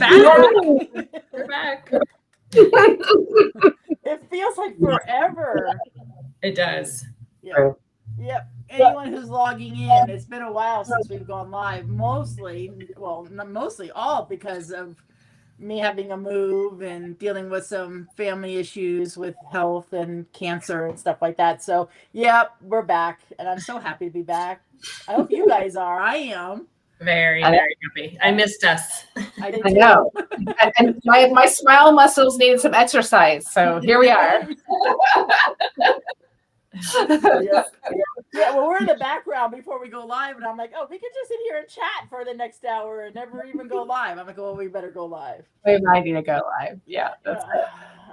back. We're back. It feels like forever. It does. Yep. Yep. Anyone who's logging in, it's been a while since we've gone live. Mostly, well, not mostly, all because of me having a move and dealing with some family issues with health and cancer and stuff like that. So, yep, we're back, and I'm so happy to be back. I hope you guys are. I am. Very, very happy. I missed us. I did I too. know. And my smile muscles needed some exercise. So here we are. Yeah, well, we're in the background before we go live, and I'm like, oh, we could just sit here and chat for the next hour and never even go live. I'm like, well, we better go live. We might need to go live. Yeah, that's good.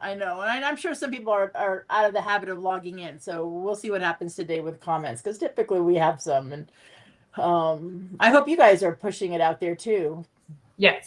I know, and I'm sure some people are out of the habit of logging in, so we'll see what happens today with comments, because typically we have some, and I hope you guys are pushing it out there too. Yes.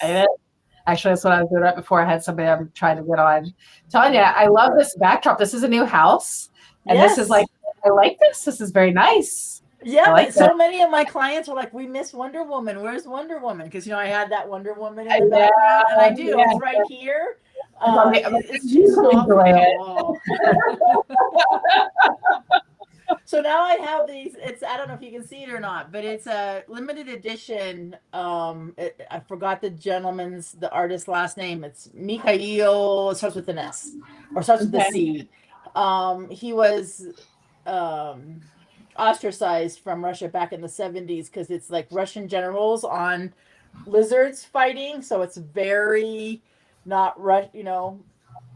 Actually, that's what I was doing right before I had somebody I'm trying to get on. Tanya, I love this backdrop. This is a new house, and Yes. this is like, I like this. This is very nice. Yeah, like but so many of my clients are like, we miss Wonder Woman. Where's Wonder Woman? Because, you know, I had that Wonder Woman in the background, and I do. Yeah. It's right here. It's You just off enjoy the it. wall. So now I have these. I don't know if you can see it or not, but it's a limited edition. I forgot the artist's last name. It's Mikhail. It starts with an S, or starts with a C. He was ostracized from Russia back in the 70s because it's like Russian generals on lizards fighting. So it's very not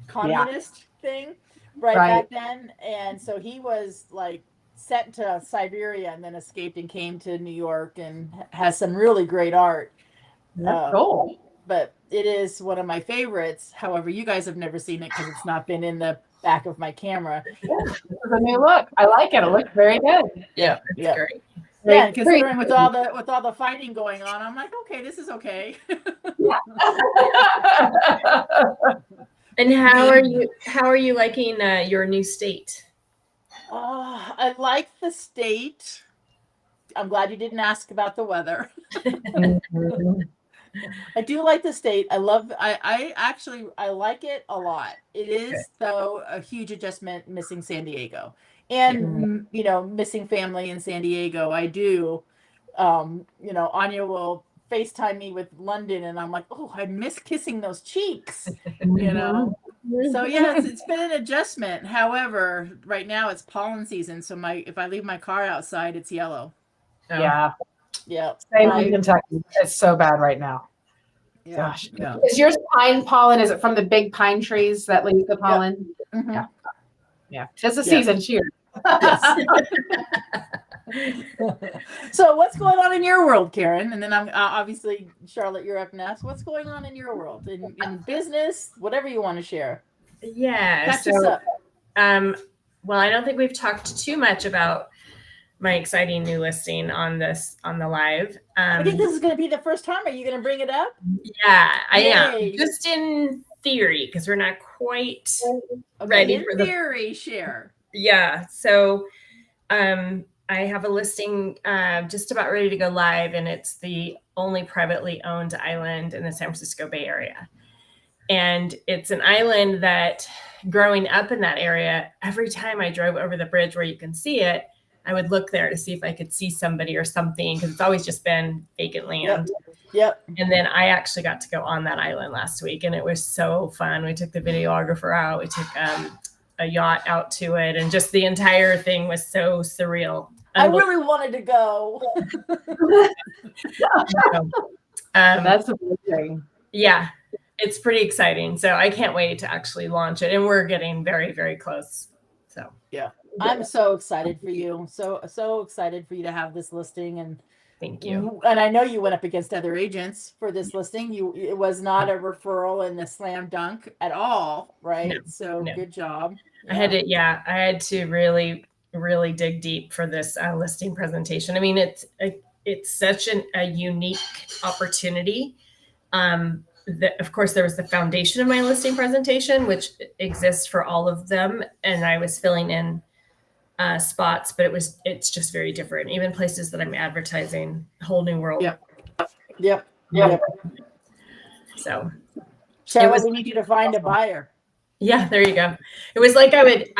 communist thing right back then. And so he was like sent to Siberia and then escaped and came to New York and has some really great art. That's cool. But it is one of my favorites. However, you guys have never seen it because it's not been in the back of my camera. This is a new look. I like it. It looks very good. Yeah, it's great. Yeah, considering with all the fighting going on, I'm like, okay, this is okay. And how are you liking your new state? I like the state. I'm glad you didn't ask about the weather. I do like the state. I like it a lot. It is though a huge adjustment missing San Diego and missing family in San Diego. I do. Anya will FaceTime me with London and I'm like, oh, I miss kissing those cheeks. So yeah, it's been an adjustment. However, right now it's pollen season, so if I leave my car outside, it's yellow. Yeah. Same in Kentucky. It's so bad right now. Yeah. Gosh. Yeah. Is yours pine pollen? Is it from the big pine trees that leave the pollen? Yep. Mm-hmm. Yeah. Tis the season. Cheers. Yes. So what's going on in your world, Karen? And then I'm obviously, Charlotte, you're up next. What's going on in your world, in business, whatever you want to share? Yeah. Catch us up. Well, I don't think we've talked too much about my exciting new listing on the live. I think this is going to be the first time. Are you going to bring it up? Yeah, I am. Yay. Just in theory, because we're not quite ready for the theory share. Yeah. So I have a listing just about ready to go live, and it's the only privately owned island in the San Francisco Bay Area. And it's an island that, growing up in that area, every time I drove over the bridge where you can see it, I would look there to see if I could see somebody or something, because it's always just been vacant land. Yep. And then I actually got to go on that island last week, and it was so fun. We took the videographer out. We took a yacht out to it, and just the entire thing was so surreal. I really wanted to go. That's amazing. Yeah, it's pretty exciting. So I can't wait to actually launch it, and we're getting very, very close. So yeah, I'm so excited for you. So excited for you to have this listing, and thank you. And I know you went up against other agents for this listing. It was not a referral and a slam dunk at all, right? No. Good job. I had to really, really dig deep for this listing presentation. I mean, it's such a unique opportunity. Of course, there was the foundation of my listing presentation, which exists for all of them, and I was filling in spots, but it's just very different. Even places that I'm advertising, whole new world. Yep. So Cheryl, we need you to find a buyer. Yeah, there you go. It was like I would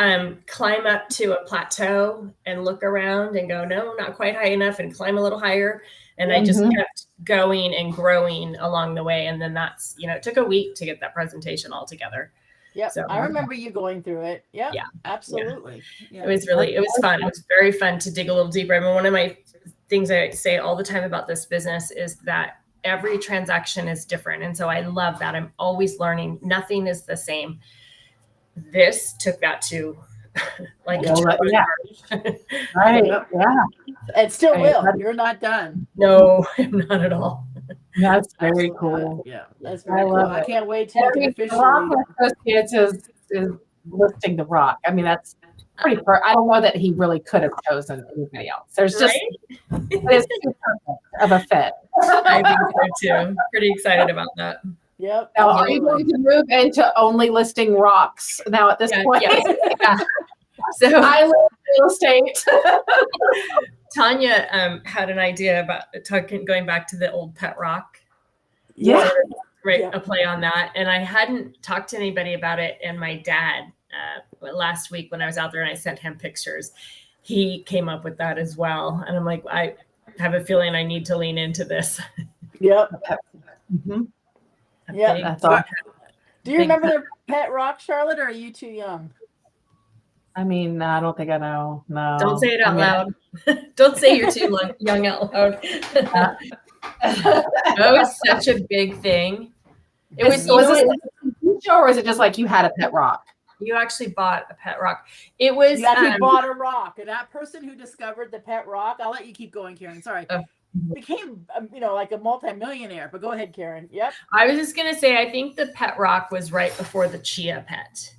climb up to a plateau and look around and go, no, not quite high enough, and climb a little higher. And I just kept going and growing along the way. And then that's, it took a week to get that presentation all together. Yep. So, I remember you going through it. Yep, yeah, absolutely. Yeah. It was fun. It was very fun to dig a little deeper. I mean, one of my things I say all the time about this business is that every transaction is different. And so I love that. I'm always learning. Nothing is the same. This took that to like right. Yeah. It still will. You're not done. No, I'm not at all. That's very cool. Yeah, that's very cool. I can't wait to officially. Rock Associates is listing the Rock. I mean, that's pretty. I don't know that he really could have chosen anybody else. There's just it's too perfect of a fit. I think so too. Pretty excited about that. Yep. Now, are you going to move into only listing rocks now at this point? Yeah. So I live in real estate. Tanya had an idea about going back to the old pet rock. Yeah. A play on that. And I hadn't talked to anybody about it. And my dad, last week when I was out there and I sent him pictures, he came up with that as well. And I'm like, I have a feeling I need to lean into this. Yep. Yeah, that's awesome. Do you remember the pet rock, Charlotte, or are you too young? I mean, I don't think I know. No. Don't say it out loud. Don't say you're too young out loud. That was such a big thing. Was it a show, or was it just like you had a pet rock? You actually bought a pet rock. It was. You actually bought a rock, and that person who discovered the pet rock. I'll let you keep going, Karen. Sorry. Became like a multimillionaire. But go ahead, Karen. Yep. I was just gonna say, I think the pet rock was right before the chia pet.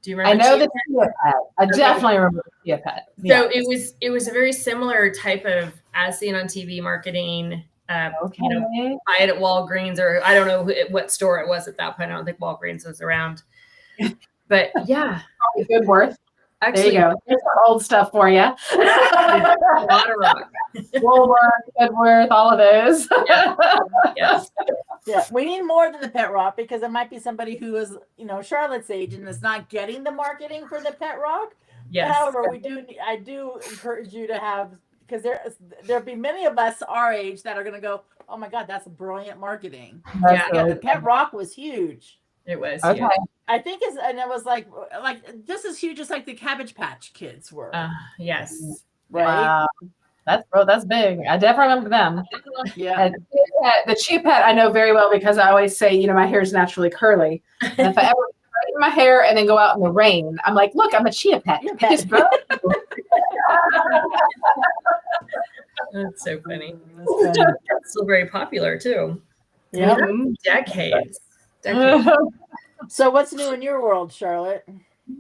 Do you remember? I know the chia pet. I definitely remember the chia pet. So it was a very similar type of as seen on TV marketing. Buy it at Walgreens, or I don't know what store it was at that point. I don't think Walgreens was around. But yeah, good worth. Actually, there you go. There's some old stuff for you. A lot of rock. Woolworth, Goodworth, all of those. Yes. Yeah, we need more than the pet rock, because it might be somebody who is, Charlotte's age and is not getting the marketing for the pet rock. Yes. However, I do encourage you to have, because there'll be many of us our age that are going to go, oh my God, that's brilliant marketing. Yeah, the pet rock was huge. It was. Okay. Yeah. I think and it was like just as huge as like the Cabbage Patch Kids were. Yes. Right. Wow. That's big. I definitely remember them. Yeah. And the chia pet I know very well, because I always say, my hair is naturally curly. And if I ever straighten my hair and then go out in the rain, I'm like, look, I'm a chia pet. That's so funny. That's still very popular too. Yeah. Decades. So what's new in your world, Charlotte?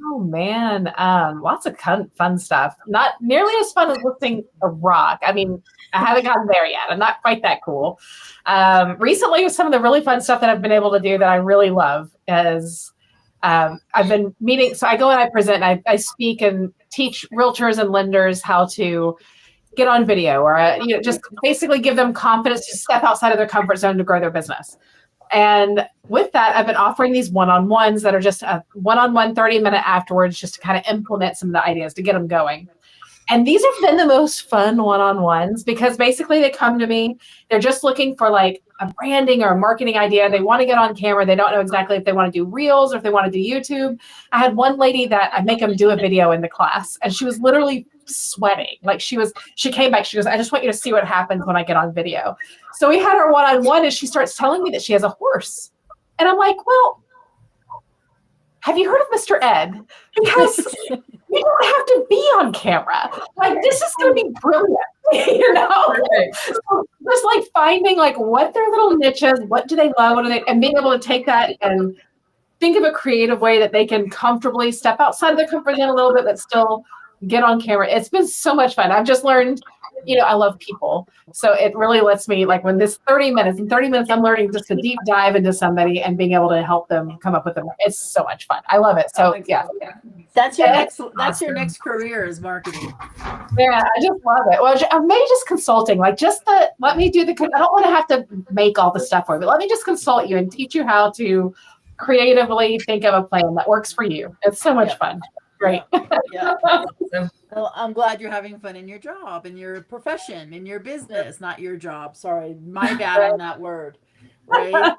Oh man, lots of fun stuff. Not nearly as fun as lifting a rock. I mean, I haven't gotten there yet. I'm not quite that cool. Recently, with some of the really fun stuff that I've been able to do that I really love is I've been meeting. So I go and I present, and I speak and teach realtors and lenders how to get on video, or just basically give them confidence to step outside of their comfort zone to grow their business. And with that, I've been offering these one-on-ones that are just a one-on-one 30-minute afterwards, just to kind of implement some of the ideas to get them going. And these have been the most fun one-on-ones, because basically they come to me, they're just looking for like a branding or a marketing idea. They want to get on camera. They don't know exactly if they want to do Reels or if they want to do YouTube. I had one lady that I make them do a video in the class, and she was literally sweating. Like she came back, she goes, I just want you to see what happens when I get on video. So we had her one-on-one, and she starts telling me that she has a horse. And I'm like, well, have you heard of Mr. Ed? Because you don't have to be on camera. Like, this is going to be brilliant, So just like finding like what their little niches, what do they love, and being able to take that and think of a creative way that they can comfortably step outside of their comfort zone a little bit, but still get on camera. It's been so much fun. I've just learned I love people. So it really lets me, like, when this 30 minutes, I'm learning just to deep dive into somebody and being able to help them come up with them. It's so much fun. I love it. So yeah. That's your next career is marketing. Yeah, I just love it. Well, maybe just consulting, like let me do I don't want to have to make all the stuff for you, but let me just consult you and teach you how to creatively think of a plan that works for you. It's so much fun. Great. Yeah. Well, I'm glad you're having fun in your job, in your profession, in your business, not your job. Sorry, my bad on that word, right?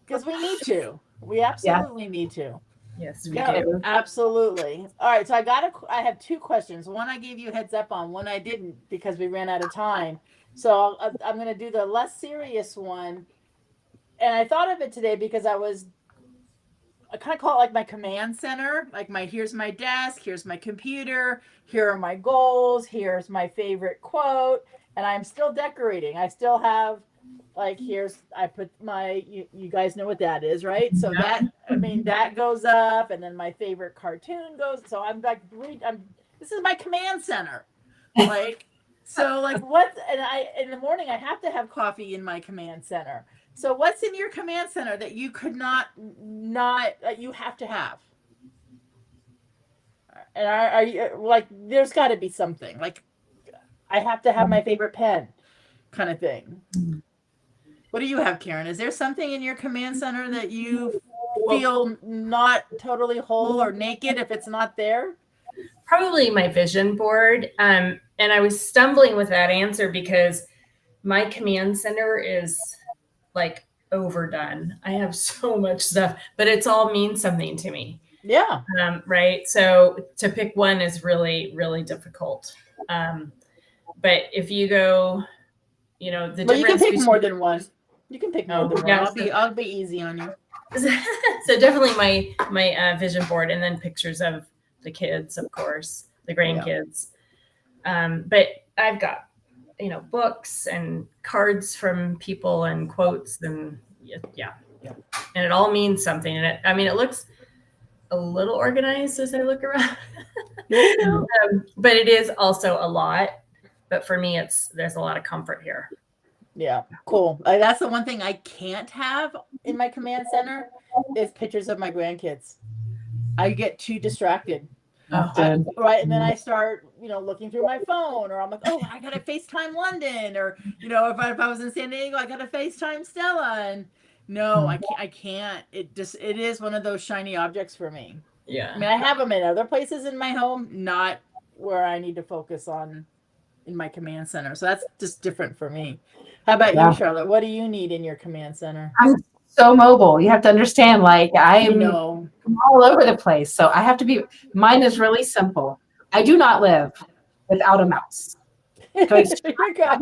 Because we need to. We absolutely need to. Yes, we do. Absolutely. All right, so I have two questions. One I gave you a heads up on, one I didn't because we ran out of time. So I'm going to do the less serious one. And I thought of it today because I kind of call it like my command center. Like here's my desk, here's my computer, here are my goals, here's my favorite quote, and I'm still decorating. I still have I put you guys know what that is, right? So that goes up, and then my favorite cartoon goes. So this is my command center. In the morning I have to have coffee in my command center. So what's in your command center that you could not you have to have? And are you there's got to be something like I have to have my favorite pen kind of thing. What do you have, Karen? Is there something in your command center that you feel not totally whole or naked if it's not there? Probably my vision board. And I was stumbling with that answer because my command center is like overdone. I have so much stuff, but it's all means something to me. Yeah. Right. So to pick one is really, really difficult. But if you go, you can pick more than one. You can pick more than one. I'll be easy on you. So definitely my vision board, and then pictures of the kids, of course, the grandkids. But I've got, books and cards from people and quotes and and it all means something. And it looks a little organized as I look around, but it is also a lot. But for me, there's a lot of comfort here. Yeah, cool. That's the one thing I can't have in my command center is pictures of my grandkids. I get too distracted. Right. And then I start, looking through my phone, or I'm like, oh, I got to FaceTime London, or, if I was in San Diego, I got to FaceTime Stella. And no, I can't. It is one of those shiny objects for me. Yeah. I have them in other places in my home, not where I need to focus on in my command center. So that's just different for me. How about you, Charlotte? What do you need in your command center? I'm so mobile. You have to understand, I'm all over the place. So I have to be, mine is really simple. I do not live without a mouse. Trackpads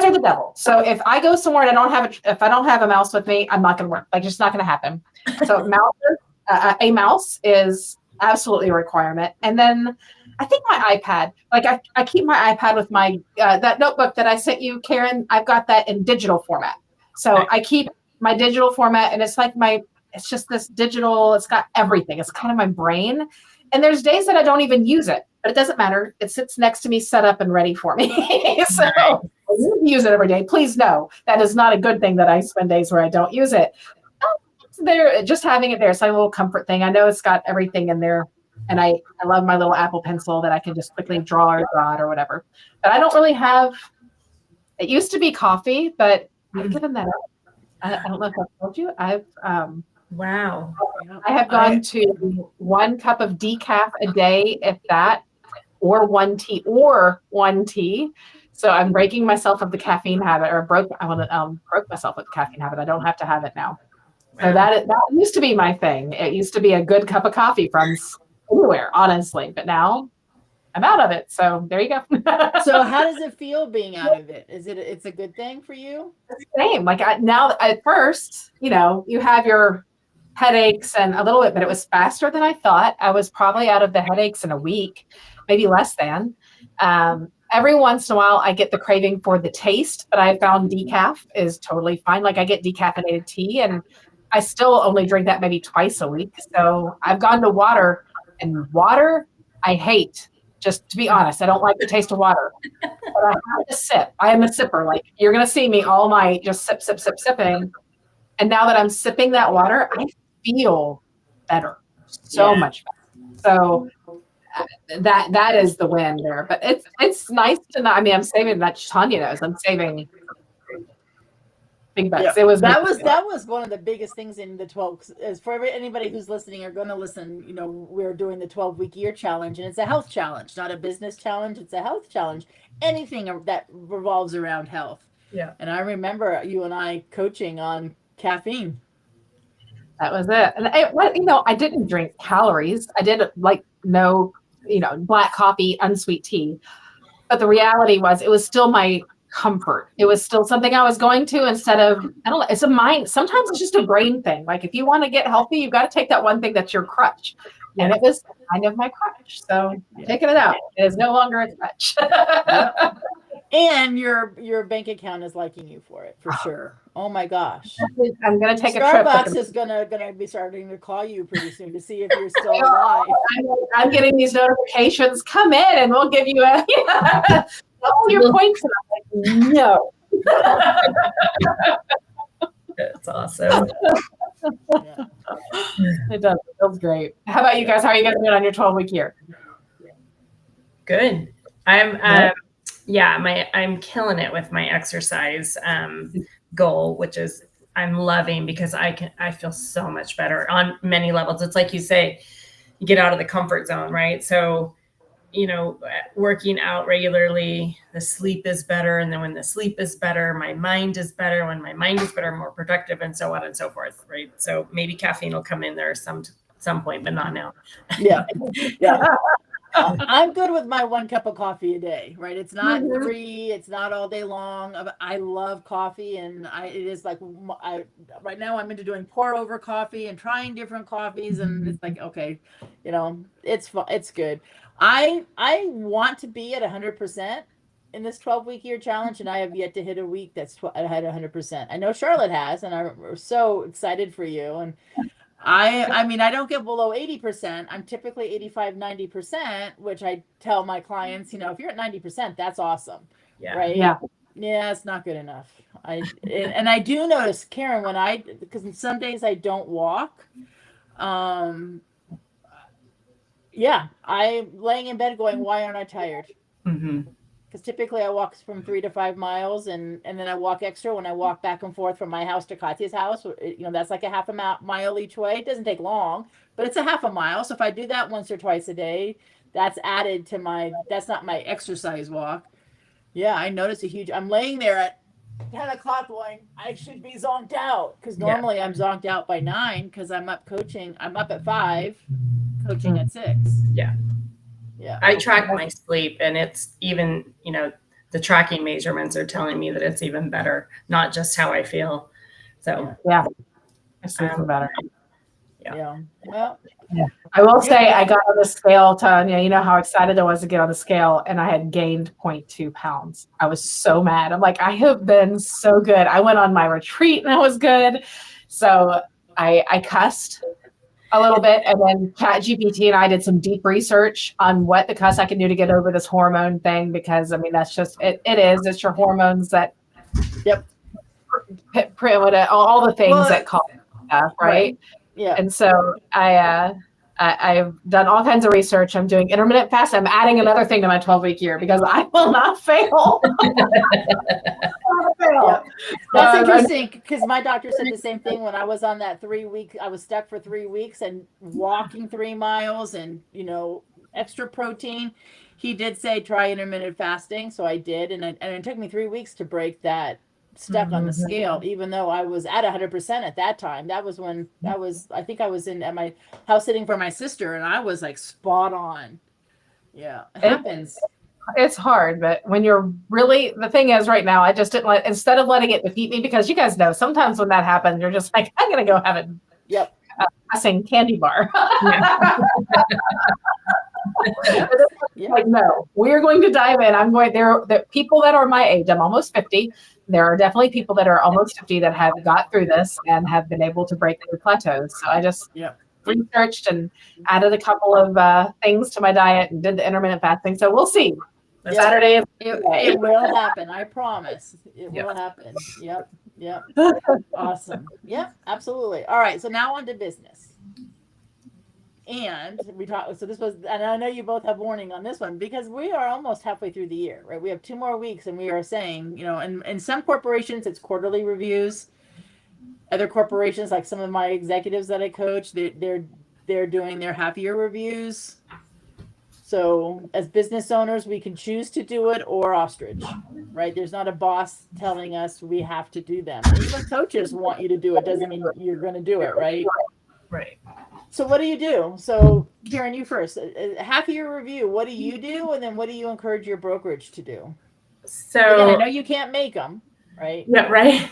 are the devil. So if I go somewhere and if I don't have a mouse with me, I'm not going to work. It's just not going to happen. So a mouse is absolutely a requirement. And then I think my iPad, I keep my iPad with my, that notebook that I sent you, Karen, I've got that in digital format. So I keep my digital format, and it's it's just this digital, it's got everything. It's kind of my brain. And there's days that I don't even use it, but it doesn't matter. It sits next to me, set up and ready for me. So I use it every day. Please know that is not a good thing that I spend days where I don't use it. There, just having it there, it's like a little comfort thing. I know it's got everything in there. And I love my little Apple Pencil that I can just quickly draw or dot or whatever. But I don't really have, it used to be coffee, but I've given that up. I don't know if I've told you. Wow. I have gone to 1 cup of decaf a day, if that, or one tea. So I'm breaking myself of the caffeine habit, or broke myself of the caffeine habit. I don't have to have it now. So that used to be my thing. It used to be a good cup of coffee from anywhere, honestly. But now I'm out of it. So there you go. So how does it feel being out of it? It's a good thing for you? It's the same. Now at first, you have your headaches and a little bit, but it was faster than I thought. I was probably out of the headaches in a week, maybe less than. Every once in a while, I get the craving for the taste, but I found decaf is totally fine. I get decaffeinated tea, and I still only drink that maybe twice a week. So I've gone to water, and water I hate. Just to be honest, I don't like the taste of water, but I have to sip. I am a sipper. Like you're going to see me all night, just sipping. And now that I'm sipping that water, I feel better, so much better. So that is the win there. But it's nice to know. I mean, I'm saving that Tanya knows. I'm saving big bucks. Yeah. That was one of the biggest things in the 12. As for anybody who's listening or going to listen, we're doing the 12-week year challenge, and it's a health challenge, not a business challenge. It's a health challenge. Anything that revolves around health. Yeah. And I remember you and I coaching on caffeine. That was it. And I didn't drink calories. I did no, black coffee, unsweet tea. But the reality was, it was still my comfort. It was still something I was going to instead of, I don't know, it's a mind. Sometimes it's just a brain thing. Like if you want to get healthy, you've got to take that one thing that's your crutch. And it was kind of my crutch. So taking it out. It is no longer a crutch. And your bank account is liking you for it, for sure. Oh my gosh. I'm going to take a trip. Starbucks is going to be starting to call you pretty soon to see if you're still alive. I'm getting these notifications. Come in and we'll give you all your points. And I'm like, no. That's awesome. Yeah. It does. It feels great. How about you guys? How are you guys doing on your 12-week year? Good. I'm killing it with my exercise goal, which is I'm loving, because I feel so much better on many levels. It's like you say, you get out of the comfort zone, right? So, working out regularly, the sleep is better. And then when the sleep is better, my mind is better. When my mind is better, I'm more productive, and so on and so forth, right? So maybe caffeine will come in there some point, but not now. Yeah. I'm good with my 1 cup of coffee a day, right? It's not free. It's not all day long. I love coffee, and it is like right now I'm into doing pour over coffee and trying different coffees, and it's like, okay, it's fun. It's good. I want to be at 100% in this 12-week year challenge, and I have yet to hit a week that's ahead 100%. I know Charlotte has, and I'm so excited for you. And I mean, I don't get below 80%. I'm typically 85, 90%, which I tell my clients, if you're at 90%, that's awesome. Yeah. Right. Yeah. Yeah. It's not good enough. And I do notice, Karen, because some days I don't walk. Yeah. I'm laying in bed going, why aren't I tired? Mm-hmm. Because typically I walk from 3 to 5 miles, and then I walk extra when I walk back and forth from my house to Katya's house. That's like a half a mile each way. It doesn't take long, but it's a half a mile. So if I do that once or twice a day, that's added to that's not my exercise walk. Yeah, I notice I'm laying there at 10 o'clock going, I should be zonked out, because normally I'm zonked out by 9 because I'm up coaching. I'm up at 5, coaching at 6. Yeah. Yeah. I track my sleep, and it's even, the tracking measurements are telling me that it's even better, not just how I feel. So yeah, it's even better. Yeah. Well, I will say I got on the scale, Tanya. You know how excited I was to get on the scale, and I had gained 0.2 pounds. I was so mad. I'm like, I have been so good. I went on my retreat and I was good. So I cussed a little bit, and then ChatGPT and I did some deep research on what the cuss I can do to get over this hormone thing, because I mean, that's just it's your hormones that all the things that cause stuff, right? Yeah. And so I've done all kinds of research. I'm doing intermittent fast. I'm adding another thing to my 12-week year because I will not fail. That's interesting, because my doctor said the same thing when I was on that 3 week. I was stuck for 3 weeks and walking 3 miles and extra protein. He did say try intermittent fasting, so I did, and it took me 3 weeks to break that stuck on the scale, even though I was at 100% at that time. That was when I think I was at my house sitting for my sister, and I was like spot on. Yeah, it happens. It's hard, but when you're really, the thing is right now, I just didn't instead of letting it defeat me, because you guys know sometimes when that happens, you're just like, I'm going to go have a passing candy bar. Like, no, we're going to dive in. The people that are my age, I'm almost 50. There are definitely people that are almost 50 that have got through this and have been able to break through plateaus. So I just, researched and added a couple of things to my diet and did the intermittent fasting. So we'll see. Saturday is it will happen. I promise. It will happen. Yep. Awesome. Yep, absolutely. All right. So now on to business. And we talked, so this was, and I know you both have warning on this one because we are almost halfway through the year, right? We have 2 more weeks and we are saying, in some corporations, it's quarterly reviews. Other corporations, like some of my executives that I coach, they're doing their half year reviews. So as business owners, we can choose to do it or ostrich, right? There's not a boss telling us we have to do them. Even coaches want you to do it. Doesn't mean you're going to do it, right? Right. So what do you do? So Karen, you first. Half year review. What do you do, and then what do you encourage your brokerage to do? So again, I know you can't make them, right? Yeah, right.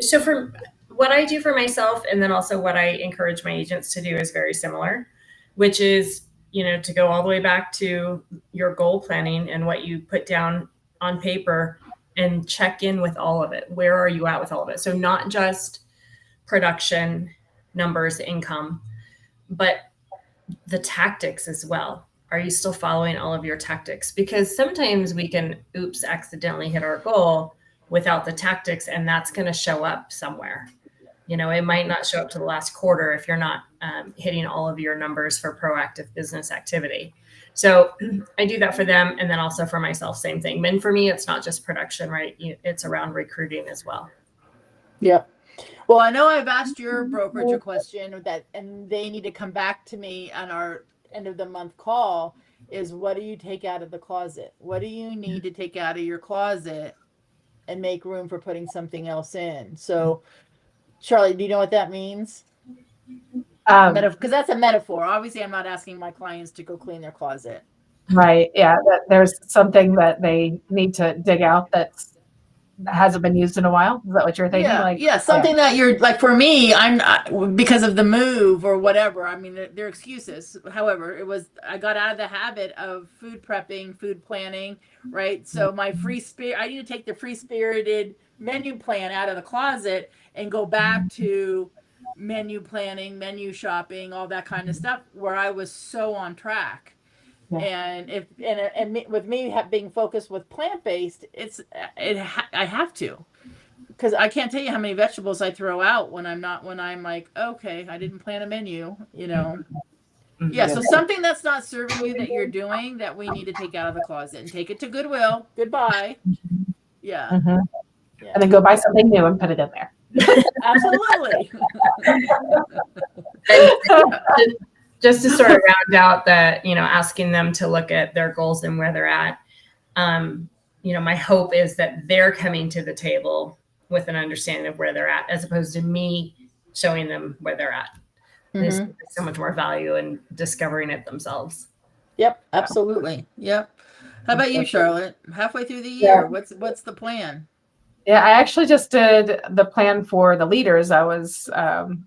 So for what I do for myself, and then also what I encourage my agents to do is very similar, which is, to go all the way back to your goal planning and what you put down on paper and check in with all of it. Where are you at with all of it? So not just production, numbers, income, but the tactics as well. Are you still following all of your tactics? Because sometimes we can accidentally hit our goal without the tactics, and that's going to show up somewhere. It might not show up to the last quarter if you're not hitting all of your numbers for proactive business activity. So I do that for them, and then also for myself, same thing. And for me, it's not just production, right? It's around recruiting as well. Yep. Well, I know I've asked your brokerage a question and they need to come back to me on our end of the month call is what do you take out of the closet? What do you need to take out of your closet and make room for putting something else in? So, Charlie, do you know what that means? Because that's a metaphor. Obviously, I'm not asking my clients to go clean their closet. Right. Yeah. There's something that they need to dig out that hasn't been used in a while. Is that what you're thinking? Something that you're like, for me, because of the move or whatever. I mean, they're excuses. However, I got out of the habit of food prepping, food planning, right? So my I need to take the free-spirited menu plan out of the closet and go back to menu planning, menu shopping, all that kind of stuff where I was so on track. Yeah. And with me being focused with plant-based, I have to, because I can't tell you how many vegetables I throw out when I'm like, okay, I didn't plan a menu, Yeah. So something that's not serving you that you're doing that we need to take out of the closet and take it to Goodwill. Goodbye. Yeah. Mm-hmm. Yeah. And then go buy something new and put it in there. Absolutely. Just to sort of round out that, asking them to look at their goals and where they're at. My hope is that they're coming to the table with an understanding of where they're at, as opposed to me showing them where they're at. Mm-hmm. There's so much more value in discovering it themselves. Yep, absolutely. Yep. How about you, Charlotte? Halfway through the year, what's the plan? Yeah, I actually just did the plan for the leaders. I was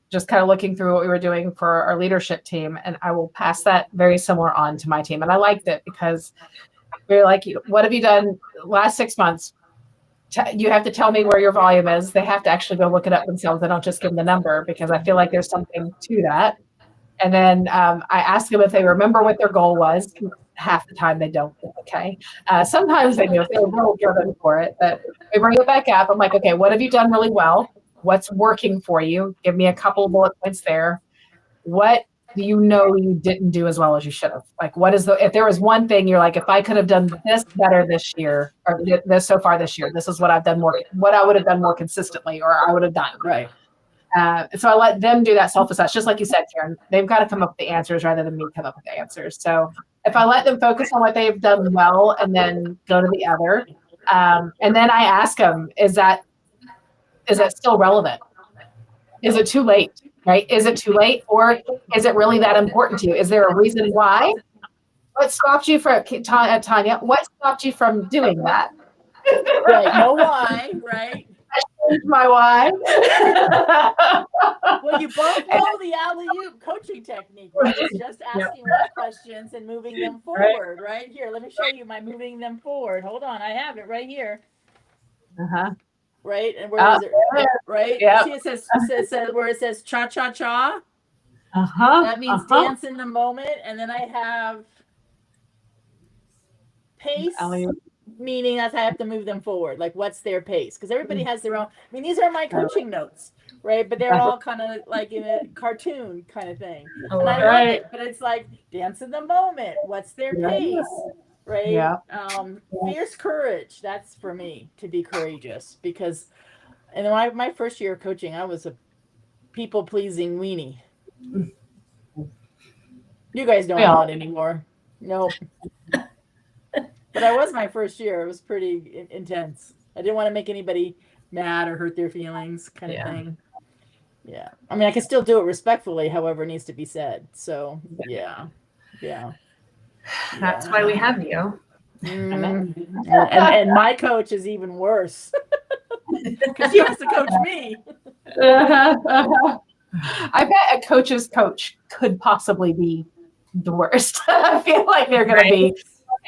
just kind of looking through what we were doing for our leadership team, and I will pass that very similar on to my team. And I liked it because we're like, what have you done last 6 months? You have to tell me where your volume is. They have to actually go look it up themselves. I don't just give them the number, because I feel like there's something to that. And then I ask them if they remember what their goal was. Half the time they don't. Okay. Sometimes they do. They're real driven for it. But we bring it back up. I'm like, okay, what have you done really well? What's working for you? Give me a couple of bullet points there. What do you know you didn't do as well as you should have? Like, if there was one thing you're like, if I could have done this better this year, or this so far this year, this is what I've done more, what I would have done more consistently, or I would have done. Right. So I let them do that self-assess, just like you said, Karen. They've got to come up with the answers rather than me come up with the answers. So if I let them focus on what they've done well and then go to the other, and then I ask them, is that still relevant? Is it too late? Right? Is it too late, or is it really that important to you? Is there a reason why? What stopped you from, Tanya? What stopped you from doing that? Right. No why, right? My why. Well, you both know the alley-oop coaching technique, right? It's just asking questions and moving them forward, right? Here, let me show you my moving them forward. Hold on, I have it right here. Uh-huh. Right? And where is it? Right? Yep. See, it says where it says cha-cha-cha. That means dance in the moment. And then I have pace, meaning that I have to move them forward. Like, what's their pace? Because everybody has their own. I mean, these are my coaching notes, right? But they're all kind of like in a cartoon kind of thing. And I love it. But it's like dance in the moment. What's their pace? Right? Yeah. Fierce courage. That's for me, to be courageous. Because in my first year of coaching, I was a people-pleasing weenie. You guys don't know it anymore. Nope. But I was my first year. It was pretty intense. I didn't want to make anybody mad or hurt their feelings, kind of thing. Yeah. I mean, I can still do it respectfully, however it needs to be said. So, yeah. That's why we have you. And my coach is even worse because he has to coach me. I bet a coach's coach could possibly be the worst. I feel like they're going to be.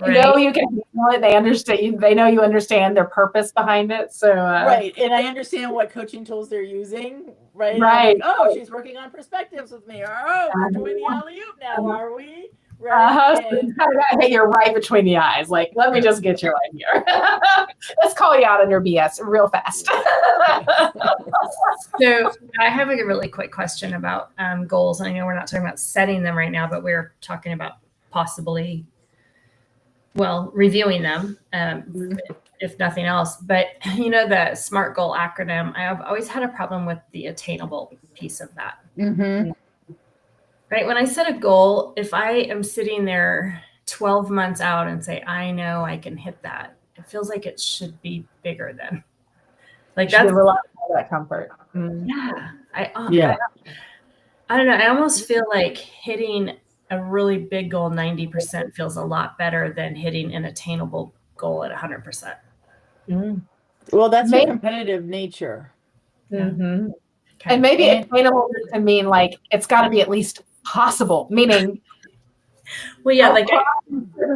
They know you can handle it. They understand. They know you understand their purpose behind it. So right, and I understand what coaching tools they're using. Right. Right. Like, oh, she's working on perspectives with me. Oh, we're doing the alley-oop now, are we? Right. Hey, you're right between the eyes. Like, let me just get you right here. Let's call you out on your BS real fast. So I have a really quick question about goals. I know we're not talking about setting them right now, but we're talking about possibly, reviewing them, if nothing else. But, the SMART goal acronym, I've always had a problem with the attainable piece of that. Mm-hmm. Right. When I set a goal, if I am sitting there 12 months out and say, I know I can hit that, it feels like it should be bigger than. Like that's that comfort. Yeah. I don't know. I almost feel like hitting a really big goal 90% feels a lot better than hitting an attainable goal at 100%. Well, that's your competitive nature. Mm-hmm. Okay. And maybe attainable can mean like it's got to be at least possible, meaning like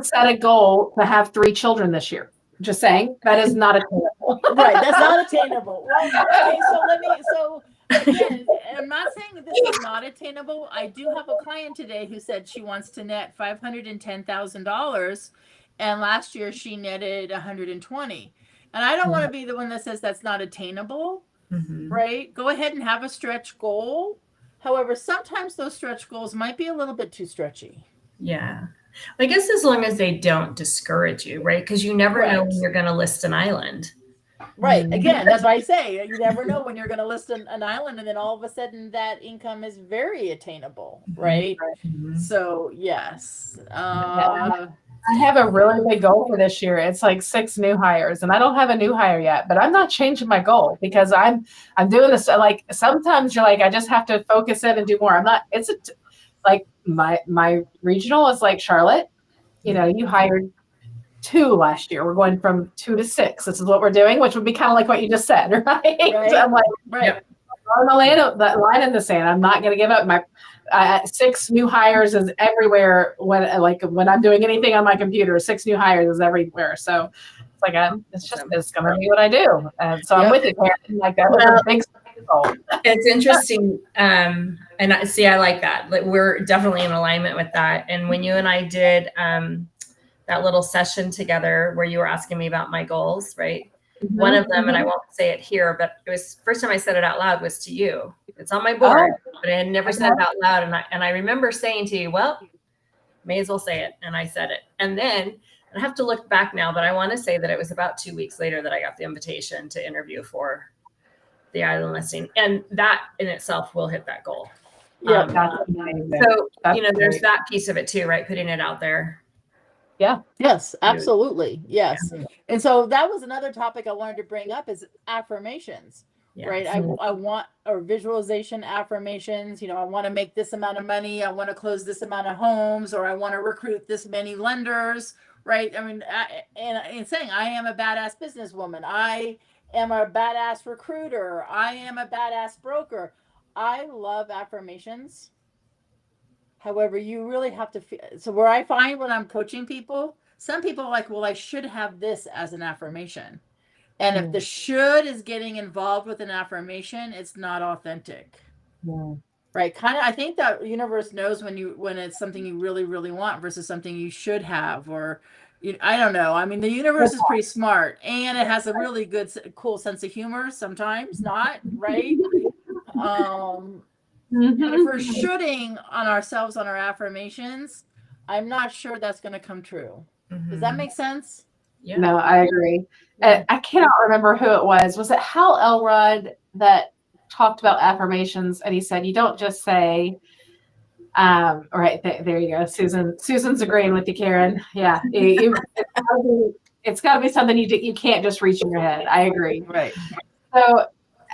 set a goal to have 3 children this year. Just saying that is not attainable. Right, that's not attainable. Well, okay, so again, I'm not saying that this is not attainable. I do have a client today who said she wants to net $510,000, and last year she netted 120. And I don't want to be the one that says that's not attainable. Right? Go ahead and have a stretch goal. However, sometimes those stretch goals might be a little bit too stretchy. Yeah. I guess as long as they don't discourage you, right? Because you never know when you're going to list an island. Right. Again, that's why I say you never know when you're going to list an island, and then all of a sudden that income is very attainable, right? So, yes. I have a really big goal for this year. It's like 6 new hires, and I don't have a new hire yet, but I'm not changing my goal because I'm doing this. Like sometimes you're like, I just have to focus in and do more. I'm not, like my regional is like Charlotte, you hired 2 last year. We're going from 2 to 6. This is what we're doing, which would be kind of like what you just said, right? I'm like, on the line in the sand. I'm not going to give up. My 6 new hires is everywhere. When I'm doing anything on my computer, 6 new hires is everywhere. So it's like it's going to be what I do. And so I'm with you, Karen. Like that was a big goal. It's interesting, and I like that. Like we're definitely in alignment with that. And when you and I did that little session together where you were asking me about my goals, right? One of them, and I won't say it here, but it was first time I said it out loud was to you. It's on my board, but I had never said it out loud. And I remember saying to you, well, may as well say it. And I said it. And then I have to look back now, but I want to say that it was about 2 weeks later that I got the invitation to interview for the island listing. And that in itself will hit that goal. Yeah. That's amazing. So, there's that piece of it too, right? Putting it out there. Yeah. Yes, absolutely. Yes. And so that was another topic I wanted to bring up is affirmations, right? I want, or visualization affirmations, I want to make this amount of money. I want to close this amount of homes, or I want to recruit this many lenders, right? I mean, and saying I am a badass businesswoman. I am a badass recruiter. I am a badass broker. I love affirmations. However, you really have to feel. So where I find when I'm coaching people, some people are like, well, I should have this as an affirmation. And if the should is getting involved with an affirmation, it's not authentic. Right. Kind of, I think that universe knows when it's something you really, really want versus something you should have, or I don't know. I mean, the universe is pretty smart, and it has a really good, cool sense of humor. Sometimes not, right? And if we're shooting on ourselves on our affirmations, I'm not sure that's going to come true. Does that make sense? Yeah. No, I agree. I cannot remember who it was. Was it Hal Elrod that talked about affirmations? And he said, you don't just say, right, there you go. Susan's agreeing with you, Karen. Yeah. It's got to be something you can't just reach in your head. I agree. Right. So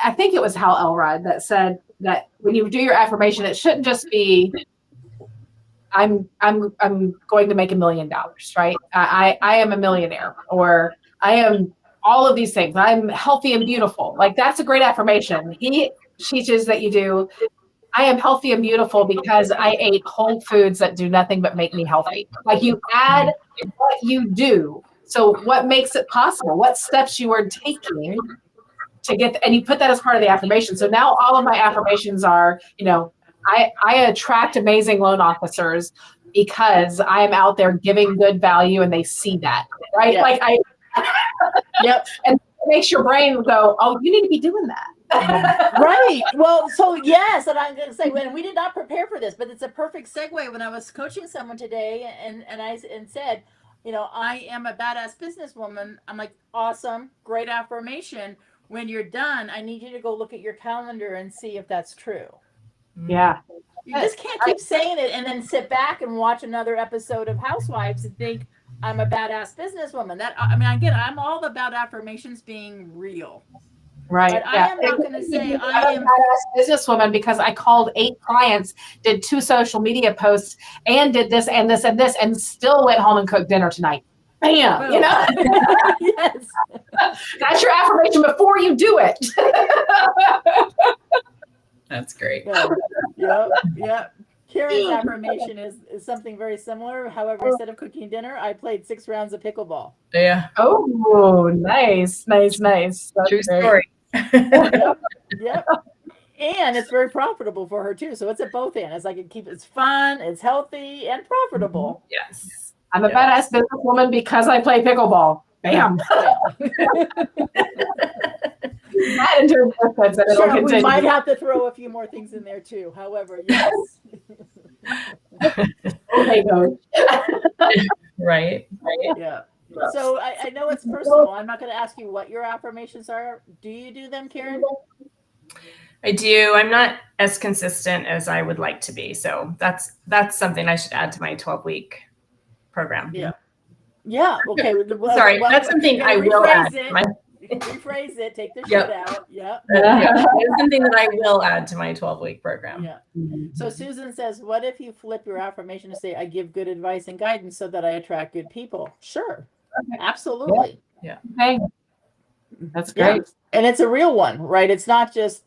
I think it was Hal Elrod that said that when you do your affirmation, it shouldn't just be, I'm going to make $1 million, right? I am a millionaire, or I am all of these things. I'm healthy and beautiful. Like, that's a great affirmation. He teaches that you do, I am healthy and beautiful because I ate whole foods that do nothing but make me healthy. Like, you add what you do. So what makes it possible? What steps you are taking to get, and you put that as part of the affirmation. So now all of my affirmations are, I attract amazing loan officers because I am out there giving good value and they see that, right? Yep. Like Yep. And it makes your brain go, oh, you need to be doing that. Right. Well, so yes, and I'm going to say, when we did not prepare for this, but it's a perfect segue. When I was coaching someone today, and I said, I am a badass businesswoman. I'm like, awesome, great affirmation. When you're done, I need you to go look at your calendar and see if that's true. Yeah. You just can't keep saying it and then sit back and watch another episode of Housewives and think I'm a badass businesswoman. I'm all about affirmations being real. Right. But I am not going to say I am a badass businesswoman because I called 8 clients, did 2 social media posts, and did this and this and this, and still went home and cooked dinner tonight. Bam! Boom. Yes. That's your affirmation before you do it. That's great. Yeah. Karen's affirmation is something very similar. However, instead of cooking dinner, I played 6 rounds of pickleball. Yeah. Oh, nice. That's True great. story. Yep. And it's very profitable for her too. So it's at both ends. It's fun, it's healthy, and profitable. Yes. I'm a badass businesswoman because I play pickleball. Bam. Sure, we might have to throw a few more things in there too. However, yes. Okay, go. Right. Yeah. So I know it's personal. I'm not going to ask you what your affirmations are. Do you do them, Karen? I do. I'm not as consistent as I would like to be. So that's something I should add to my 12-week program. Yeah. Yeah. Okay. Sorry, that's something I will add. Rephrase it. Take the shit out. Yep. It's something that I will add to my 12-week program. Yeah. So Susan says, what if you flip your affirmation to say, I give good advice and guidance so that I attract good people? Sure. Absolutely. Yeah. Okay. That's great. Yeah. And it's a real one, right? It's not just,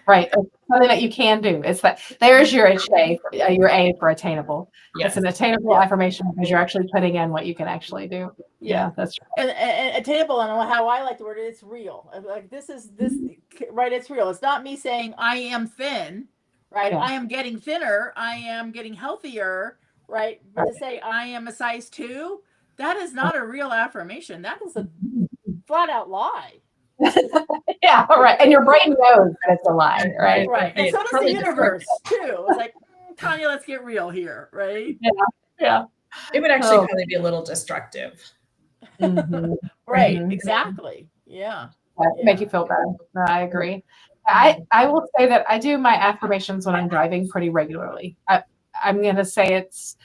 Right. It's something that you can do. It's that there's your A for attainable. Yes. It's an attainable affirmation because you're actually putting in what you can actually do. Yeah, that's right. And attainable, and how I like the word, it's real. Like this, right? It's real. It's not me saying I am thin, right? Yeah. I am getting thinner. I am getting healthier, right? But to say I am a size 2, that is not a real affirmation. That is a flat out lie. Yeah, right. And your brain knows that it's a lie, right? Right. And so does the universe too. It's like, Tanya, let's get real here, right? Yeah. It would actually probably be a little destructive. Mm-hmm. Right. Mm-hmm. Exactly. Yeah. Make you feel bad. No, I agree. I will say that I do my affirmations when I'm driving pretty regularly. I'm going to say it's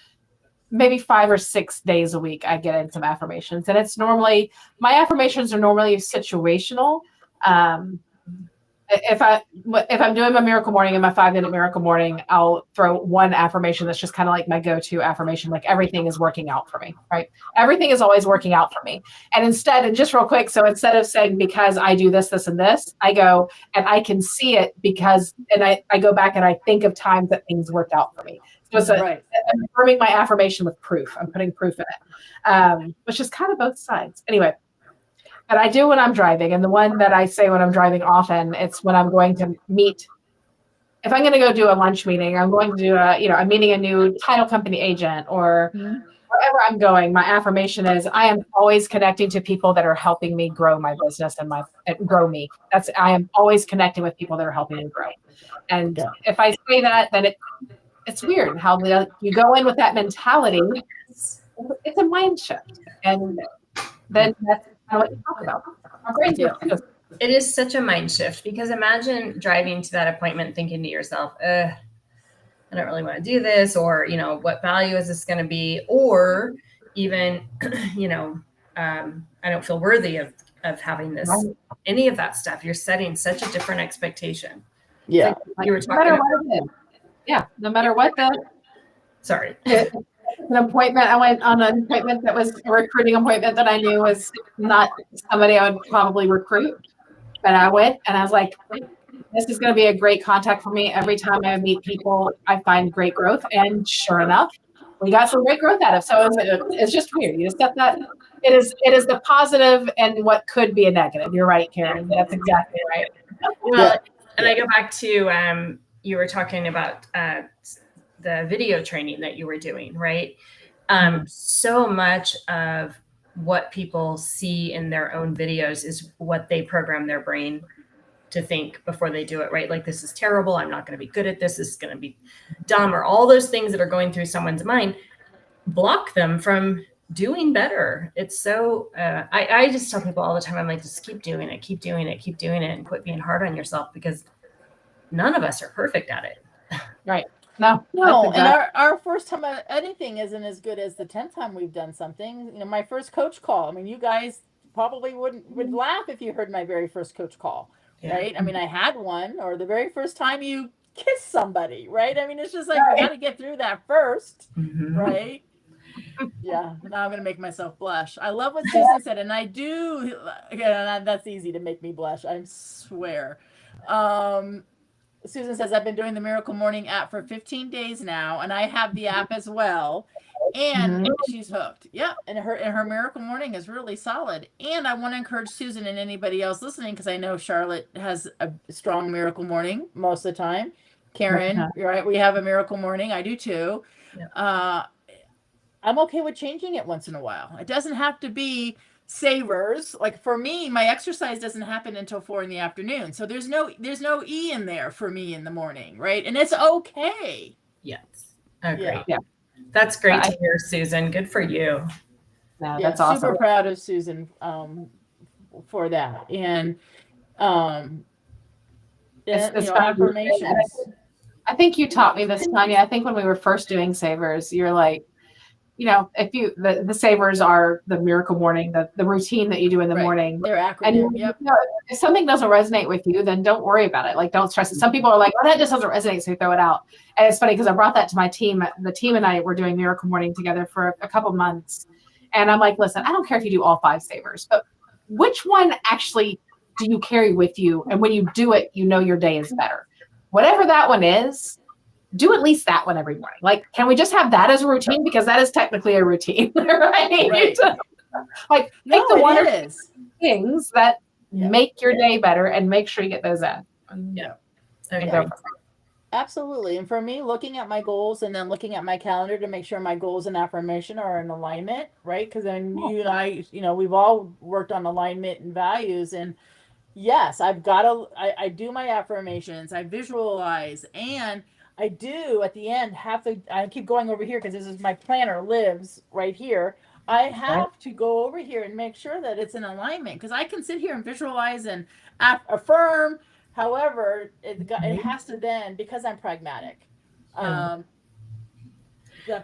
maybe 5 or 6 days a week I get in some affirmations. And it's normally, my affirmations are normally situational. If I'm doing my miracle morning and my 5-minute miracle morning, I'll throw one affirmation that's just kind of like my go-to affirmation. Like everything is working out for me, right? Everything is always working out for me. And just real quick, so instead of saying, because I do this, this, and this, I go, and I can see it because, and I go back and I think of times that things worked out for me. So I'm affirming my affirmation with proof. I'm putting proof in it, which is kind of both sides. Anyway, that I do when I'm driving, and the one that I say when I'm driving often, it's when I'm going to meet. If I'm going to go do a lunch meeting, I'm going to do I'm meeting a new title company agent, or wherever I'm going. My affirmation is I am always connecting to people that are helping me grow my business and grow me. I am always connecting with people that are helping me grow. And if I say that, then it's weird how you go in with that mentality. It's a mind shift, and then that's kind of what you talk about. Our brains are It is such a mind shift, because imagine driving to that appointment thinking to yourself, I don't really want to do this, or, what value is this going to be? Or even, I don't feel worthy of having this, any of that stuff. You're setting such a different expectation. Yeah. Like you were talking about. No matter what Sorry. An appointment. I went on an appointment that was a recruiting appointment that I knew was not somebody I would probably recruit. But I went and I was like, this is going to be a great contact for me. Every time I meet people, I find great growth. And sure enough, we got some great growth out of it. So it's just weird. You just get that. It is the positive and what could be a negative. You're right, Karen. That's exactly right. Well, and I go back to, you were talking about the video training that you were doing, right? So much of what people see in their own videos is what they program their brain to think before they do it, right? Like, this is terrible. I'm not going to be good at this. This is going to be dumb, or all those things that are going through someone's mind block them from doing better. It's so, I just tell people all the time, I'm like, just keep doing it, keep doing it, keep doing it, and quit being hard on yourself, because none of us are perfect at it. Right. No, and our first time at anything isn't as good as the 10th time we've done something. My first coach call. I mean, you guys probably would laugh if you heard my very first coach call, right? I mean, I had one, or the very first time you kiss somebody, right? I mean, it's just like, you got to get through that first, right? Yeah. Now I'm going to make myself blush. I love what Susan said, and I do. Again, that's easy to make me blush, I swear. Susan says, I've been doing the Miracle Morning app for 15 days now, and I have the app as well. And she's hooked. Yeah. And her Miracle Morning is really solid. And I want to encourage Susan and anybody else listening, because I know Charlotte has a strong Miracle Morning most of the time. Karen, you're right. We have a Miracle Morning. I do too. Yeah. I'm okay with changing it once in a while. It doesn't have to be savers. Like, for me, my exercise doesn't happen until 4 p.m. So there's no E in there for me in the morning, right? And it's okay. Yes. Agree. Yeah. That's great to hear, Susan. Good for you. No, that's awesome. Super proud of Susan for that. And it's affirmations. I think you taught me this, Tanya. I think when we were first doing savers, you're like, if the savers are the Miracle Morning, the routine that you do in the morning. They're acronym. And if something doesn't resonate with you, then don't worry about it. Like, don't stress it. Some people are like, well, that just doesn't resonate, so you throw it out. And it's funny, because I brought that to my team. The team and I were doing Miracle Morning together for a couple months. And I'm like, listen, I don't care if you do all 5 savers, but which one actually do you carry with you? And when you do it, your day is better. Whatever that one is, do at least that one every morning. Like, can we just have that as a routine? Because that is technically a routine, right? Like, take the one or two things that make your day better and make sure you get those in. Yeah. Absolutely. And for me, looking at my goals and then looking at my calendar to make sure my goals and affirmation are in alignment, right? Because then you and I, we've all worked on alignment and values. And yes, I do my affirmations, I visualize, and I do at the end I keep going over here because this is my planner lives right here. I have to go over here and make sure that it's in alignment, because I can sit here and visualize and affirm. However, it has to then, because I'm pragmatic, the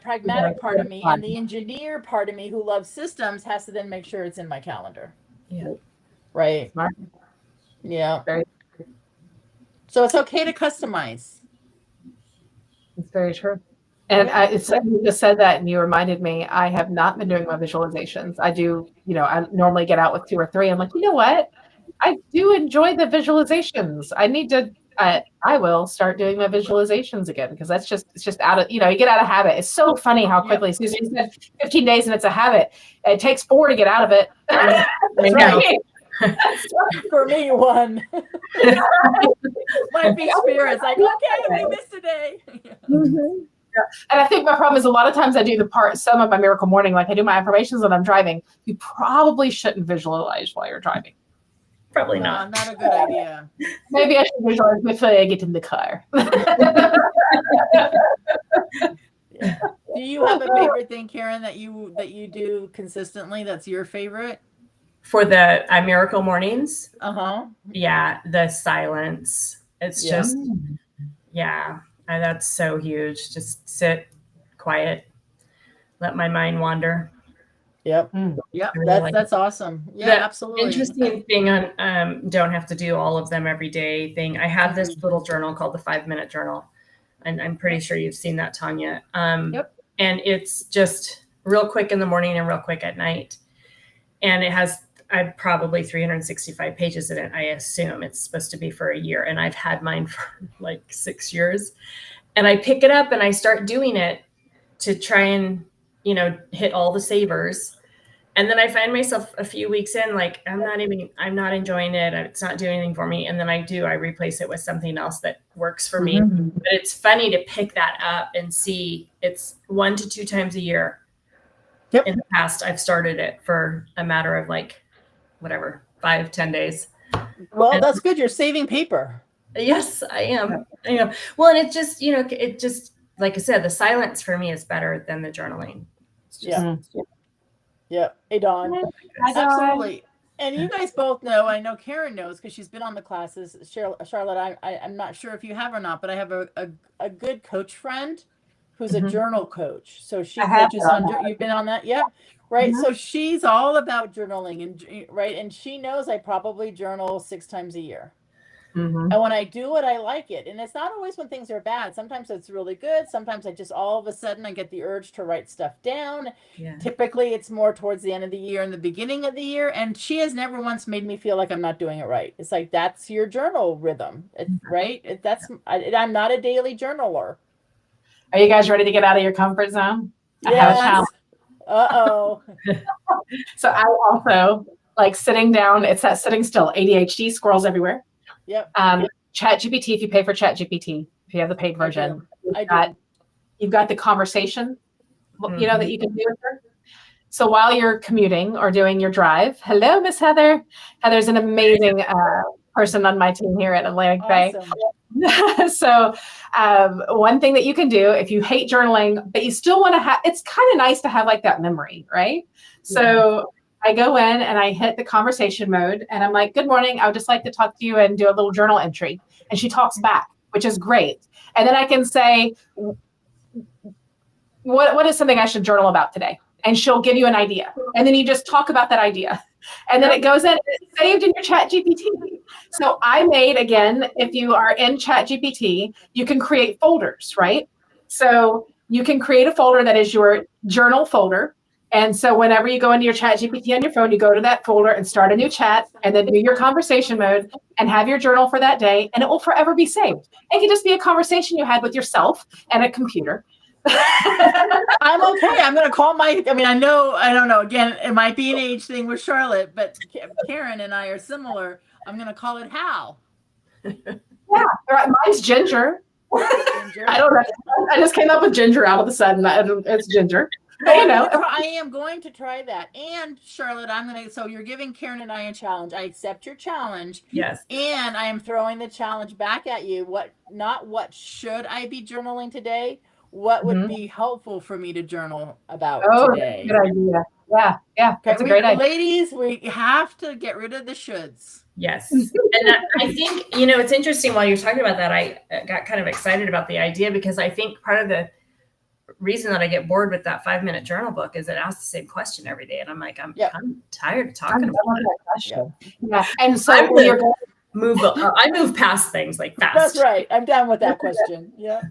pragmatic part of me and the engineer part of me who loves systems has to then make sure it's in my calendar. Yeah. Right. Smart. Yeah. So it's okay to customize. It's very true. And you just said that, and you reminded me, I have not been doing my visualizations. I do, I normally get out with 2 or 3. I'm like, you know what? I do enjoy the visualizations. I need to, I will start doing my visualizations again, because it's just out of, you get out of habit. It's so funny how quickly, Susan said 15 days and it's a habit. It takes 4 to get out of it. I know. For me, one. Might be spirits. Like, okay, we missed a day. Mm-hmm. Yeah. And I think my problem is a lot of times I do some of my miracle morning, like I do my affirmations when I'm driving. You probably shouldn't visualize while you're driving. Probably not. Not a good idea. Maybe I should visualize before I get in the car. Yeah. Do you have a favorite thing, Karen, that you do consistently? That's your favorite for the miracle mornings? Yeah, the silence. It's just that's so huge. Just sit quiet, let my mind wander. Yep. That's awesome. Yeah, absolutely. Interesting thing on don't have to do all of them every day thing. I have this little journal called the 5-minute journal, and I'm pretty sure you've seen that, Tanya. Yep. And it's just real quick in the morning and real quick at night, and it has probably 365 pages in it. I assume it's supposed to be for a year, and I've had mine for like 6 years. And I pick it up and I start doing it to try and hit all the savers. And then I find myself a few weeks in, like, I'm not enjoying it. It's not doing anything for me. And then I replace it with something else that works for me. But it's funny to pick that up and see it's 1 to 2 times a year. Yep. In the past, I've started it for a matter of 5-10 days. Well, that's good. You're saving paper. Yes, I am. Well, and it just, like I said, the silence for me is better than the journaling. Yeah. Hey, Dawn. Hi, Dawn. Absolutely. And you guys both know, I know Karen knows because she's been on the classes. Charlotte, I'm not sure if you have or not, but I have a good coach friend who's a journal coach. So she coaches you've been on that? Yeah. Right. So she's all about journaling and she knows I probably journal 6 times a year. And when I do it, I like it. And it's not always when things are bad. Sometimes it's really good. Sometimes I just all of a sudden I get the urge to write stuff down. Yeah. Typically it's more towards the end of the year and the beginning of the year. And she has never once made me feel like I'm not doing it right. It's like, that's your journal rhythm, right? I'm not a daily journaler. Are you guys ready to get out of your comfort zone? Yes. I have a challenge. Uh-oh. So I also like sitting down. It's that sitting still. ADHD, squirrels everywhere. Yep. ChatGPT, if you pay for ChatGPT, if you have the paid version, you've got the conversation, that you can do with her. So while you're commuting or doing your drive, hello, Miss Heather. Heather's an amazing person on my team here at Atlantic Bay. So one thing that you can do if you hate journaling, but you still want to have, it's kind of nice to have like that memory, right? So I go in and I hit the conversation mode and I'm like, good morning. I would just like to talk to you and do a little journal entry. And she talks back, which is great. And then I can say, what is something I should journal about today? And she'll give you an idea. And then you just talk about that idea. And then it goes in, it's saved in your ChatGPT. So I made, again, if you are in ChatGPT, you can create folders, right? So you can create a folder that is your journal folder. And so whenever you go into your ChatGPT on your phone, you go to that folder and start a new chat and then do your conversation mode and have your journal for that day. And it will forever be saved. It can just be a conversation you had with yourself and a computer. I'm okay. I'm going to call I don't know. Again, it might be an age thing with Charlotte, but Karen and I are similar. I'm going to call it Hal. Yeah, mine's Ginger. I don't know. I just came up with Ginger out of the sudden. It's Ginger. I am going to try that. And Charlotte, so you're giving Karen and I a challenge. I accept your challenge. Yes. And I am throwing the challenge back at you. What should I be journaling today? What would be helpful for me to journal about today? Good idea. Yeah. That's a great idea. Ladies, we have to get rid of the shoulds. Yes. And I think, it's interesting while you're talking about that, I got kind of excited about the idea because I think part of the reason that I get bored with that 5-minute journal book is it asks the same question every day. And I'm like, I'm tired of talking about that question. Yeah. And so I move past things like fast. That's right. I'm done with that question. Yeah.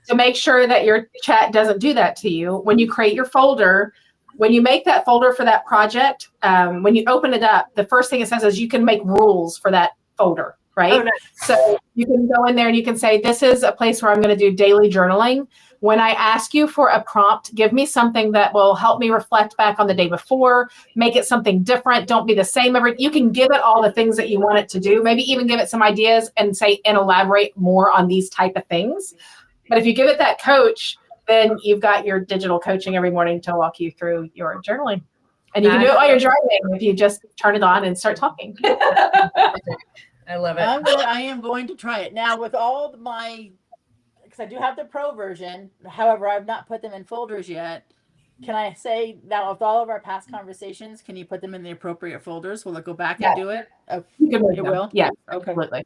So make sure that your chat doesn't do that to you. When you create your folder, when you make that folder for that project, when you open it up, the first thing it says is you can make rules for that folder. right? Oh, nice. So you can go in there and you can say, this is a place where I'm going to do daily journaling. When I ask you for a prompt, give me something that will help me reflect back on the day before, make it something different. Don't be the same you can give it all the things that you want it to do, maybe even give it some ideas and say, and elaborate more on these type of things. But if you give it that coach, then you've got your digital coaching every morning to walk you through your journaling. And you can do it while you're driving if you just turn it on and start talking. I love it. I am going to try it. Now with all my, because I do have the pro version, however, I've not put them in folders yet. Can I say now with all of our past conversations, can you put them in the appropriate folders? Will it go back and do it? You can it will? Yeah, okay. Absolutely.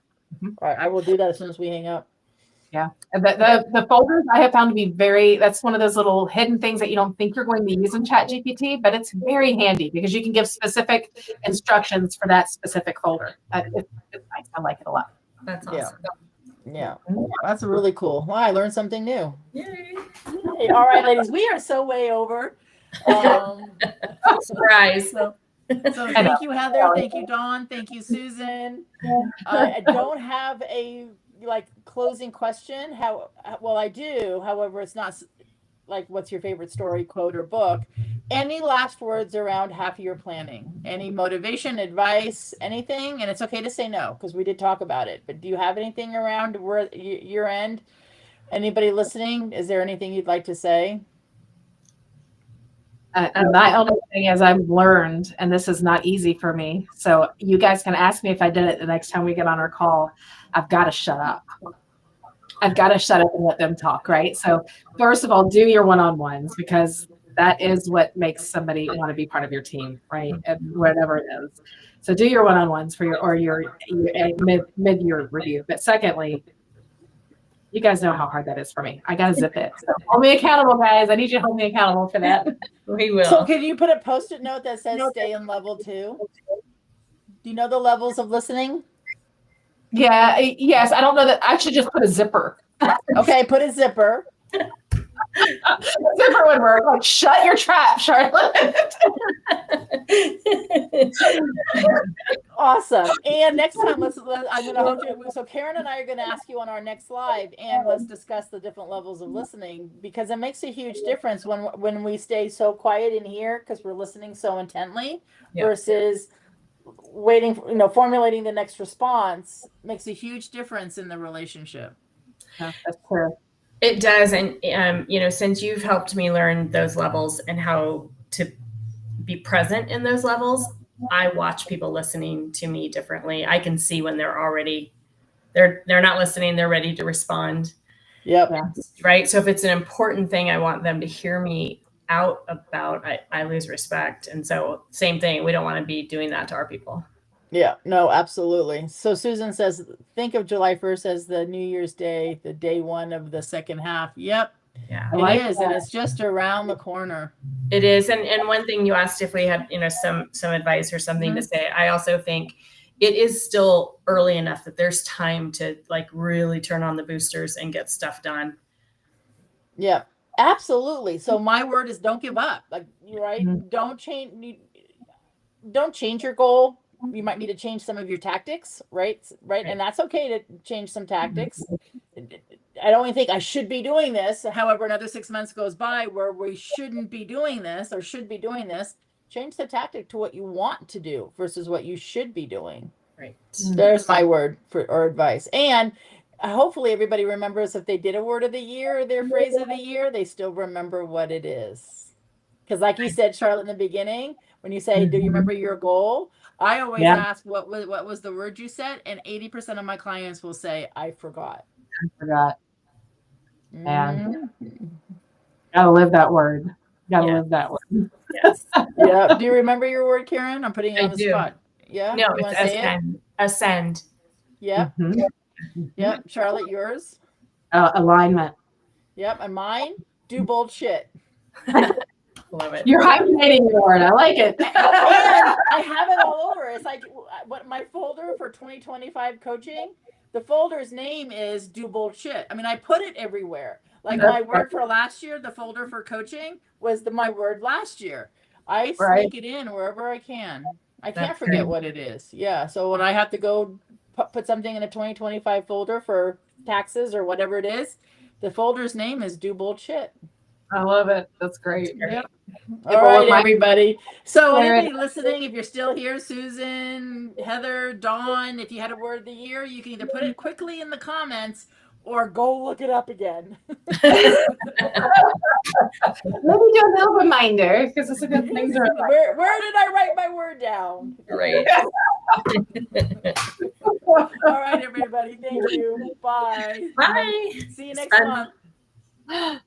All right, I will do that as soon as we hang up. Yeah. The folders I have found to be that's one of those little hidden things that you don't think you're going to use in ChatGPT, but it's very handy because you can give specific instructions for that specific folder. It's nice. I like it a lot. That's awesome. Yeah. That's really cool. Well, I learned something new. Yay. Hey, all right, ladies, we are so way over. Surprise. So thank you, Heather. Thank you, Dawn. Thank you, Susan. I don't have a closing question. Well, I do. However, it's not like what's your favorite story, quote, or book. Any last words around half-year planning? Any motivation, advice, anything? And it's okay to say no because we did talk about it. But do you have anything around year end? Anybody listening? Is there anything you'd like to say? My only thing is I've learned, and this is not easy for me. So you guys can ask me if I did it the next time we get on our call. I've got to shut up. I've got to shut up and let them talk, right? So first of all, do your one-on-ones because that is what makes somebody want to be part of your team, right? And whatever it is. So do your one-on-ones for your mid-year review. But secondly, you guys know how hard that is for me. I got to zip it. So hold me accountable, guys. I need you to hold me accountable for that. We will. So can you put a Post-it note that says stay in level 2? Do you know the levels of listening? Yeah. Yes. I don't know that. I should just put a zipper. Okay. Put a zipper. Zipper would work. Like, shut your trap, Charlotte. Awesome. And next time, I'm going to hold you. So Karen and I are going to ask you on our next live, and let's discuss the different levels of listening because it makes a huge difference when we stay so quiet in here because we're listening so intently versus waiting, formulating the next response makes a huge difference in the relationship. Yeah, that's true. It does. And, since you've helped me learn those levels and how to be present in those levels, I watch people listening to me differently. I can see when they're not listening, they're ready to respond. Yep. Right. So if it's an important thing, I want them to hear me out about, I lose respect. And so same thing. We don't want to be doing that to our people. Yeah, no, absolutely. So Susan says, think of July 1st as the New Year's Day, the day one of the second half. Yep. Yeah, it is. And it's just around the corner. It is. And one thing you asked if we had, some advice or something to say, I also think it is still early enough that there's time to really turn on the boosters and get stuff done. Yeah, absolutely. So my word is don't give up. Right. Mm-hmm. Don't change your goal. You might need to change some of your tactics, right? And that's okay to change some tactics. I don't think I should be doing this. However, another 6 months goes by where we shouldn't be doing this or should be doing this. Change the tactic to what you want to do versus what you should be doing. Right. There's my word or advice. And hopefully everybody remembers if they did a word of the year or their phrase of the year, they still remember what it is. Because like you said, Charlotte, in the beginning, when you say, do you remember your goal? I always ask, what was the word you said? And 80% of my clients will say, I forgot. And gotta live that word. Live that word. Yes. Yeah. Do you remember your word, Karen? I'm putting you on the spot. Yeah. No, it's ascend. Ascend. Yep. Yep. Charlotte, yours? Alignment. Yep. And mine? Do bold shit. Love it. You're hyphenating your word. I like it. And I have it all over. It's like what my folder for 2025 coaching, the folder's name is Do Bold Shit. I mean, I put it everywhere. Like my word for last year, the folder for coaching was my word last year. I sneak it in wherever I can. I can't forget what it is. Yeah. So when I have to go put something in a 2025 folder for taxes or whatever it is, the folder's name is Do Bullshit. I love it. That's great. Yep. All right, everybody. So Share anybody it. listening, if you're still here, Susan, Heather, Dawn, if you had a word of the year, you can either put it quickly in the comments or go look it up again. Maybe do a little reminder because it's a good thing to remember. Where did I write my word down? Right. All right, everybody. Thank you. Bye. Bye. See you next month.